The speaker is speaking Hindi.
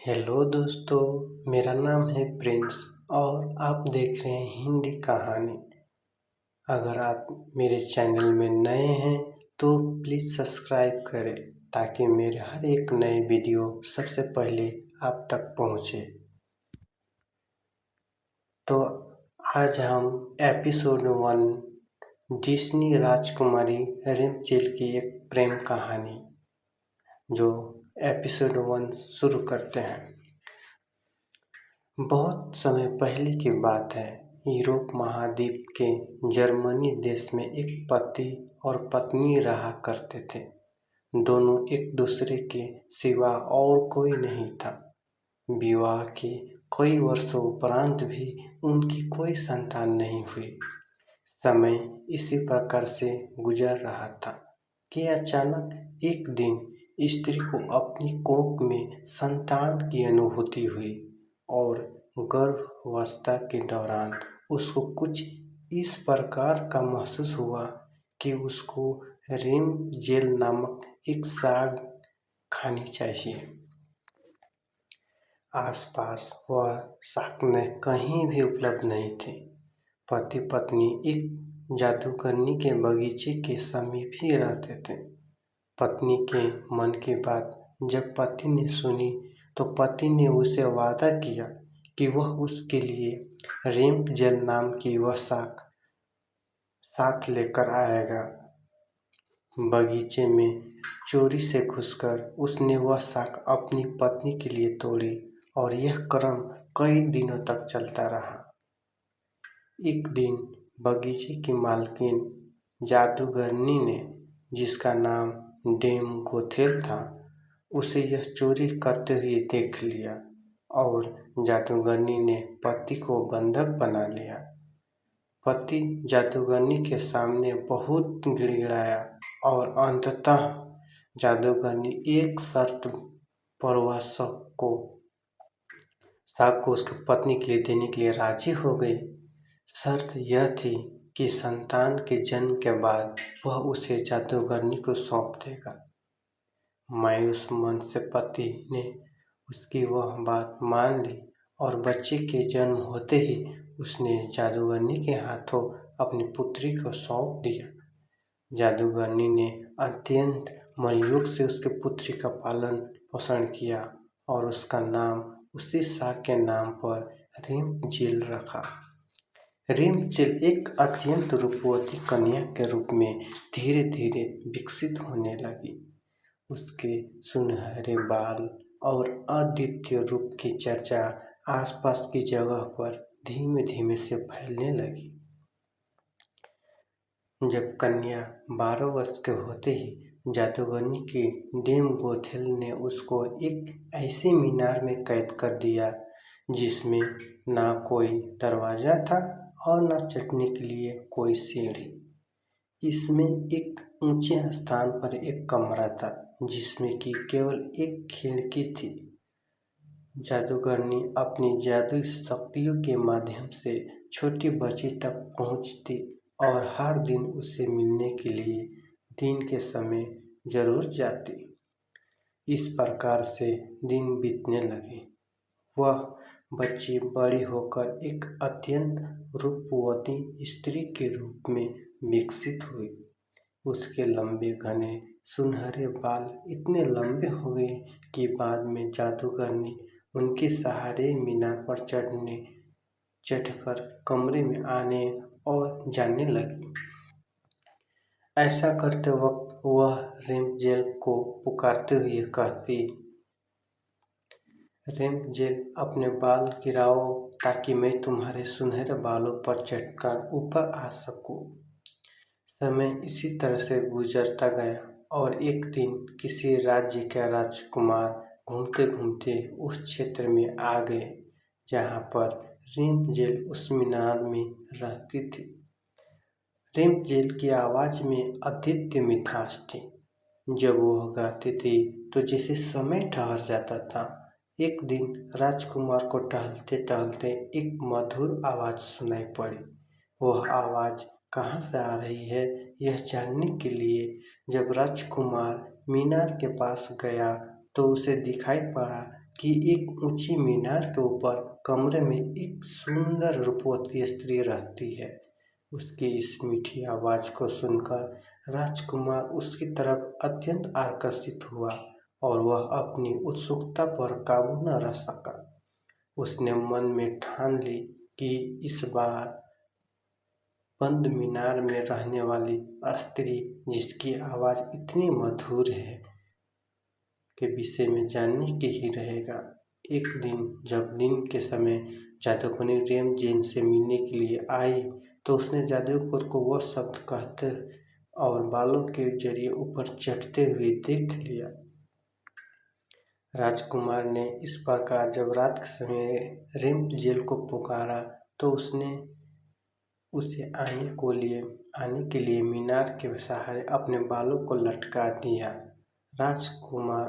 हेलो दोस्तों, मेरा नाम है प्रिंस और आप देख रहे हैं हिंदी कहानी। अगर आप मेरे चैनल में नए हैं तो प्लीज़ सब्सक्राइब करें ताकि मेरे हर एक नए वीडियो सबसे पहले आप तक पहुँचे। तो आज हम एपिसोड 1 डिज्नी राजकुमारी रेमचेल की एक प्रेम कहानी जो एपिसोड 1 शुरू करते हैं। बहुत समय पहले की बात है। यूरोप महाद्वीप के जर्मनी देश में एक पति और पत्नी रहा करते थे। दोनों एक दूसरे के सिवा और कोई नहीं था। विवाह के कई वर्षों उपरांत भी उनकी कोई संतान नहीं हुई। समय इसी प्रकार से गुजर रहा था कि अचानक एक दिन स्त्री को अपनी कोख में संतान की अनुभूति हुई और गर्भावस्था के दौरान उसको कुछ इस प्रकार का महसूस हुआ कि उसको रेमजेल नामक एक साग खानी चाहिए। आसपास वह साग कहीं भी उपलब्ध नहीं थे। पति पत्नी एक जादूगरनी के बगीचे के समीप ही रहते थे। पत्नी के मन की बात जब पति ने सुनी तो पति ने उसे वादा किया कि वह उसके लिए रेमजेल नाम की वह साग साथ लेकर आएगा। बगीचे में चोरी से घुसकर उसने वह साग अपनी पत्नी के लिए तोड़ी और यह क्रम कई दिनों तक चलता रहा। एक दिन बगीचे की मालकिन जादूगरनी ने, जिसका नाम डेम गोथेल था, उसे यह चोरी करते हुए देख लिया और जादूगरनी ने पति को बंधक बना लिया। पति जादूगरनी के सामने बहुत गिड़गिड़ाया और अंततः जादूगरनी एक शर्त पर वह साग को उसकी पत्नी के लिए देने के लिए राजी हो गई। शर्त यह थी कि संतान के जन्म के बाद वह उसे जादूगरनी को सौंप देगा। मायूस मन से पति ने उसकी वह बात मान ली और बच्चे के जन्म होते ही उसने जादूगरनी के हाथों अपनी पुत्री को सौंप दिया। जादूगरनी ने अत्यंत मनोयोग से उसकी पुत्री का पालन पोषण किया और उसका नाम उसी साग के नाम पर रेमजेल रखा। रेमजेल एक अत्यंत रूपवती कन्या के रूप में धीरे धीरे विकसित होने लगी। उसके सुनहरे बाल और अद्वितीय रूप की चर्चा आसपास की जगह पर धीमे धीमे से फैलने लगी। जब कन्या 12 वर्ष के होते ही जादूगरनी की डेम गोथेल ने उसको एक ऐसे मीनार में कैद कर दिया जिसमें ना कोई दरवाजा था और न चढ़ने के लिए कोई सीढ़ी। इसमें एक ऊंचे स्थान पर एक कमरा था जिसमें कि केवल एक खिड़की थी। जादूगरनी अपनी जादुई शक्तियों के माध्यम से छोटी बच्ची तक पहुंचती और हर दिन उससे मिलने के लिए दिन के समय जरूर जाती। इस प्रकार से दिन बीतने लगे। वह बच्ची बड़ी होकर एक अत्यंत रूपवती स्त्री के रूप में विकसित हुई। उसके लंबे घने सुनहरे बाल इतने लंबे हो गए कि बाद में जादूगरनी उनके सहारे मीनार पर चढ़कर कमरे में आने और जाने लगी। ऐसा करते वक्त वह रेमजेल को पुकारते हुए कहती, रेमजेल अपने बाल गिराओ ताकि मैं तुम्हारे सुनहरे बालों पर चढ़कर ऊपर आ सकूं। समय इसी तरह से गुजरता गया और एक दिन किसी राज्य के राजकुमार घूमते घूमते उस क्षेत्र में आ गए जहाँ पर रेमजेल उस मीनार में रहती थी। रेमजेल की आवाज़ में अद्वितीय मिठास थी। जब वह गाती थी तो जैसे समय ठहर जाता था। एक दिन राजकुमार को टहलते टहलते एक मधुर आवाज़ सुनाई पड़ी। वह आवाज़ कहाँ से आ रही है यह जानने के लिए जब राजकुमार मीनार के पास गया तो उसे दिखाई पड़ा कि एक ऊंची मीनार के ऊपर कमरे में एक सुंदर रूपवती स्त्री रहती है। उसकी इस मीठी आवाज़ को सुनकर राजकुमार उसकी तरफ अत्यंत आकर्षित हुआ और वह अपनी उत्सुकता पर काबू न रख सका। उसने मन में ठान ली कि इस बार बंद मीनार में रहने वाली स्त्री जिसकी आवाज़ इतनी मधुर है के विषय में जानने के ही रहेगा। एक दिन जब दिन के समय जादूगरनी रेमजेन से मिलने के लिए आई तो उसने जादूगर को वह शब्द कहते और बालों के जरिए ऊपर चढ़ते हुए देख लिया। राजकुमार ने इस प्रकार जब रात के समय रेमजेल को पुकारा तो उसने उसे आने के लिए मीनार के सहारे अपने बालों को लटका दिया। राजकुमार